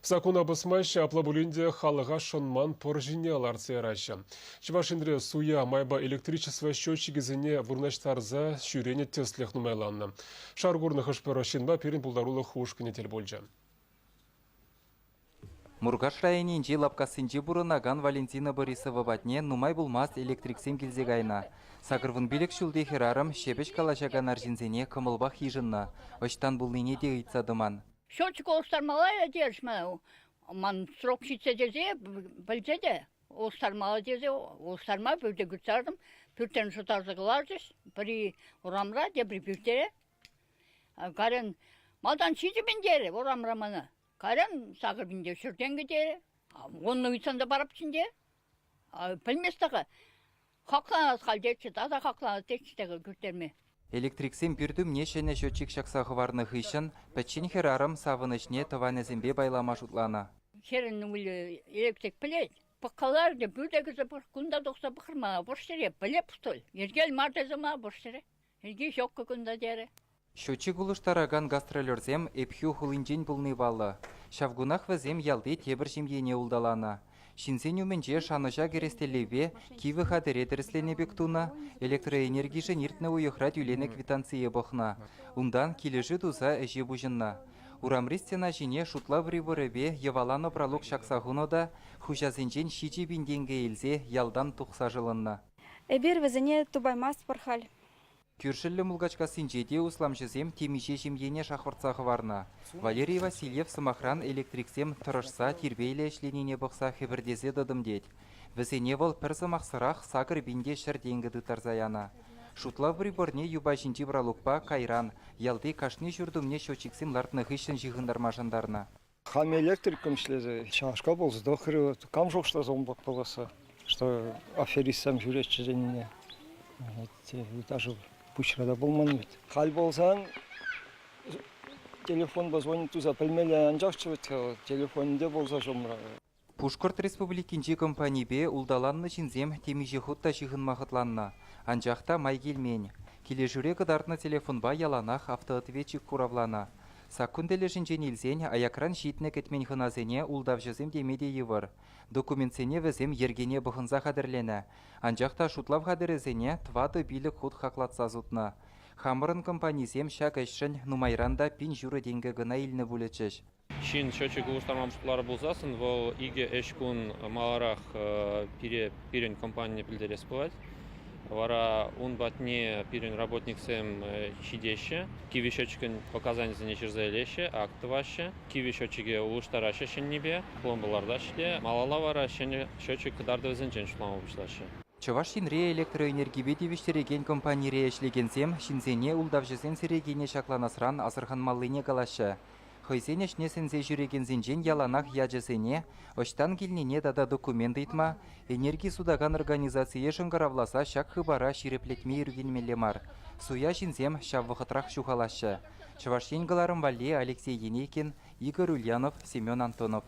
Сакуна бысмайшы аплабулинде халыға шонман поржине аларцы рашы. Чывашиндре суя майба электричество счетчигізіне вурнаштарза шүрене теслех нумайланны. Шаргурны хышпыры шинба перин пулдарулы хушкінетел болжа. Мургаш районинчи лапкасынчи бурынаган Валентина Борисова батне нумай булмас электриксем келзегайна. Сакырвын билек шулды херарым шепеш калашаган аржинзене кымылбах хижынна. Очтан булныне де ыйтсадыман. Счетчик остармалая держма. Ман срок шитсе дезе, білзе де. Остармала дезе, остарма бүрде күтсардым. Пүртен шутарзы қылардыш. Бірі урамра, де бірі пүртере. Карен, малдан шиджі бендері, урамра маны. Карен, сағыр бенде шүртен кетері. Оның үйтсанда барап чинде. Білместігі. Хақланыз қалдетші, таза хақланыз текшітегі күртерме. Электриксем пирдум нешене счетчик шаксағы варны хышын, пәтчин херарым савынышне тыванезембе байлама шутлана. Херін үлі электрик білет. Пыққалар де бүрдегізі бір күнда доқса бұқырма бұрштере, білеп тұл. Ергел мартезіма бұрштере. Ерге шоққы күнда дері. Счетчик улыштараган гастролерзем эпхю хулинжен булны валы. Шавгунах вазем ялды тебір жемьене улдалана. Шинсен үменже шаныша керестелеве кивы хадыре дәріслене бектуна, электроэнергиші ниртны уйықрат юлене квитанция бұқна. Ундан кележі туза әже бұжынна. Урамристена жіне шутла вриборебе еваланы пралук шақсағынода хужазынжен шичи бинденге елзе ялдан тұқса жылынна. Эбир візіне тубаймас пархаль. Күршілі мұлғачқа синжеде усламшызем темеше жемьене шақыртсағы варна. Валерий Васильев сымахран электриксем тұрышса тербейлі ішленіне бұқса хебірдезе дадым дед. Візене вол пір сымақсырақ сақыр бинде шырденгі дытарзаяна. Шутла приборне юба жинчи бралукпа кайран, ялды кашны жүрдімне счетчиксем лартны хышын жиғындармажандарна. Хам электриком шлезе, чашка бол сдохры, кам жоқ что зомбак полоса, что аферистам жүрет чизеніне. Даже пучрада болман бит. Хал болсан, телефон позвонит туза, пельмели анжақчы телефонінде болса жомра. Пушкорт республикинчи компанийбе улдаланны чинзем темиже хутта жиғын мағытланна. Анжақта май келмен. Кележуре кыдартны телефонба яланах автоответчик куравлана. Сакунделе жинжен илзен аякран житне кетмен хыназене улдавжызем демеде евір. Документсене візем ергене бұхынза қадырлене. Анжақта шутлав қадырезене твады билік худ хақлатса зутна. Хамырын компанизем шак әшшін нумайранда пин жүрі денгі гына илні бүлечеш. Шин счетчик улыштармамшылары болсасын, ол иге эшкун маларах пирен компания білдерес болады. Вара он батне пирен работниксем чидеше, киви счетчикін показания за нечерзелеше, актываще, киви счетчиге улыштараще шеннебе, пломбаларда шле, малала вара счетчик кыдарды өзінчен шулама бұшлаще. Чываш шинре электроэнергибе девиштереген компанийре эшлегенсем, шинзене улдавжызен сирегене шакланасран асырхан малыне калашы. Хойсен эшнесензе жүреген зенжен яланах яжесене, оштан келнене дада документ итма, энерги судаган организация шыңгаравласа шак хыбара ширеплетме үргенмеле мар. Суя шинзем шаввахытрах шухалашы. Чываш енгіларым Вале Алексей Енейкин, Игорь Ульянов, Семен Антонов.